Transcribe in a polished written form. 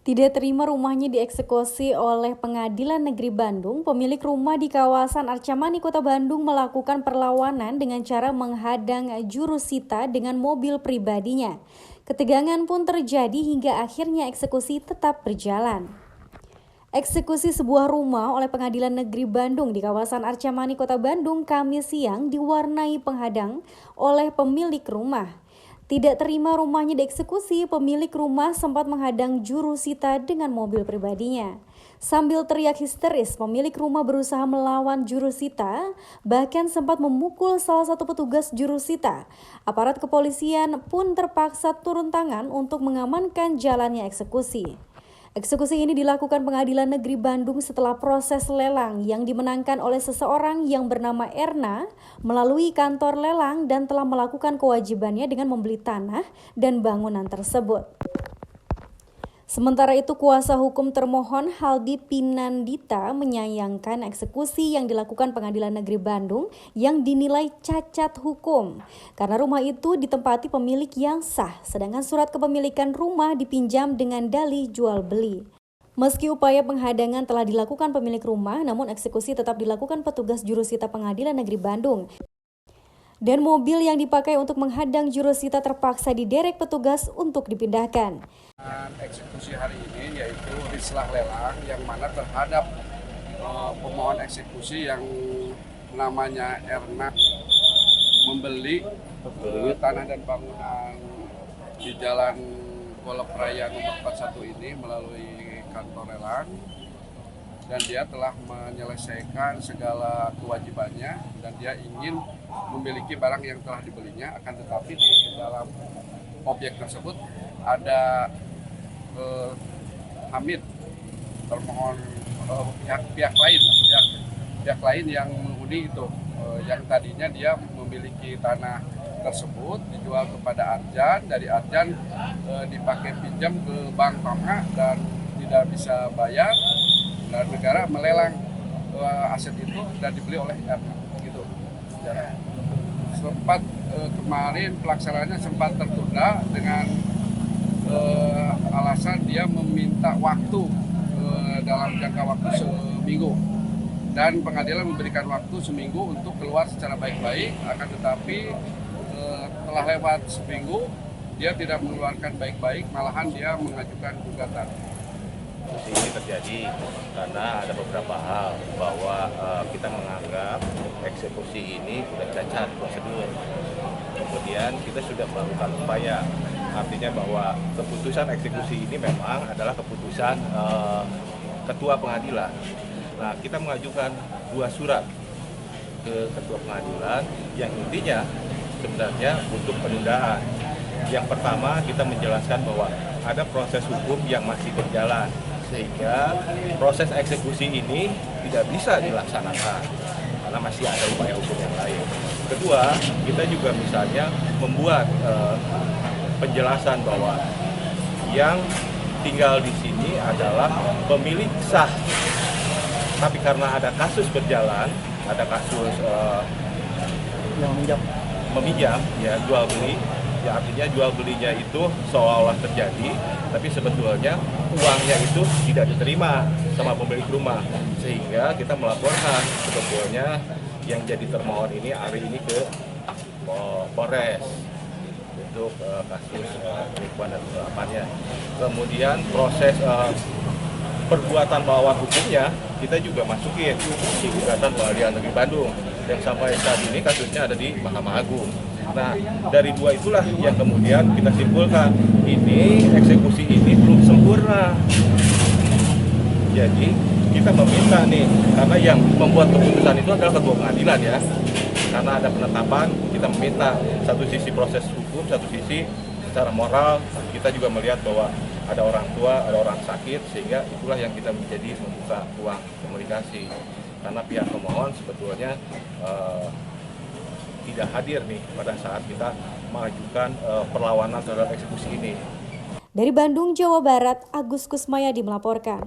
Tidak terima rumahnya dieksekusi oleh Pengadilan Negeri Bandung, pemilik rumah di kawasan Arca-Mani, Kota Bandung melakukan perlawanan dengan cara menghadang jurusita dengan mobil pribadinya. Ketegangan pun terjadi hingga akhirnya eksekusi tetap berjalan. Eksekusi sebuah rumah oleh Pengadilan Negeri Bandung di kawasan Arca-Mani, Kota Bandung, Kamis siang diwarnai penghadang oleh pemilik rumah. Tidak terima rumahnya dieksekusi, pemilik rumah sempat menghadang jurusita dengan mobil pribadinya. Sambil teriak histeris, pemilik rumah berusaha melawan jurusita, bahkan sempat memukul salah satu petugas jurusita. Aparat kepolisian pun terpaksa turun tangan untuk mengamankan jalannya eksekusi. Eksekusi ini dilakukan Pengadilan Negeri Bandung setelah proses lelang yang dimenangkan oleh seseorang yang bernama Erna melalui kantor lelang dan telah melakukan kewajibannya dengan membeli tanah dan bangunan tersebut. Sementara itu, kuasa hukum termohon Haldi Pinandita menyayangkan eksekusi yang dilakukan Pengadilan Negeri Bandung yang dinilai cacat hukum karena rumah itu ditempati pemilik yang sah, sedangkan surat kepemilikan rumah dipinjam dengan dalih jual beli. Meski upaya penghadangan telah dilakukan pemilik rumah, namun eksekusi tetap dilakukan petugas jurusita Pengadilan Negeri Bandung. Dan mobil yang dipakai untuk menghadang jurusita terpaksa diderek petugas untuk dipindahkan. Eksekusi hari ini yaitu rislah lelang yang mana terhadap pemohon eksekusi yang namanya Erna membeli tanah dan bangunan di Jalan Golok Raya nomor 41 ini melalui kantor lelang, dan dia telah menyelesaikan segala kewajibannya dan dia ingin memiliki barang yang telah dibelinya, akan tetapi di dalam objek tersebut ada Hamid termohon pihak lain yang menghuni itu, yang tadinya dia memiliki tanah tersebut dijual kepada Arjan, dari Arjan dipakai pinjam ke Bank Pamka dan tidak bisa bayar, dan negara melelang aset itu dan dibeli oleh Erna gitu. Sempat kemarin pelaksanaannya sempat tertunda dengan alasan dia meminta waktu dalam jangka waktu seminggu, dan pengadilan memberikan waktu seminggu untuk keluar secara baik-baik, akan tetapi telah lewat seminggu dia tidak mengeluarkan baik-baik, malahan dia mengajukan gugatan. Ini terjadi karena ada beberapa hal bahwa kita menganggap eksekusi ini sudah cacat prosedur. Kemudian kita sudah melakukan upaya, artinya bahwa keputusan eksekusi ini memang adalah keputusan ketua pengadilan. Nah, kita mengajukan 2 surat ke ketua pengadilan yang intinya sebenarnya untuk penundaan. Yang pertama, kita menjelaskan bahwa ada proses hukum yang masih berjalan, sehingga proses eksekusi ini tidak bisa dilaksanakan karena masih ada upaya hukum yang lain. Kedua, kita juga misalnya membuat penjelasan bahwa yang tinggal di sini adalah pemilik sah, tapi karena ada kasus berjalan, ada kasus yang meminjam, ya jual beli. Ya, artinya jual belinya itu seolah-olah terjadi, tapi sebetulnya uangnya itu tidak diterima sama pemilik rumah, sehingga kita melaporkan sebetulnya yang jadi termohon ini hari ini ke Polres untuk kasus penipuan dan penggelapannya. Kemudian proses perbuatan melawan hukumnya kita juga masukin di gugatan Pengadilan Negeri Bandung yang sampai saat ini kasusnya ada di Mahkamah Agung. Nah, dari 2 itulah yang kemudian kita simpulkan ini eksekusi ini belum sempurna. Jadi kita meminta nih, karena yang membuat keputusan itu adalah ketua pengadilan ya. Karena ada penetapan, kita meminta satu sisi proses hukum, satu sisi secara moral kita juga melihat bahwa ada orang tua, ada orang sakit, sehingga itulah yang kita menjadi membuka ruang komunikasi. Karena pihak pemohon sebetulnya tidak hadir nih pada saat kita mengajukan perlawanan terhadap eksekusi ini. Dari Bandung, Jawa Barat, Agus Kusmayadi melaporkan.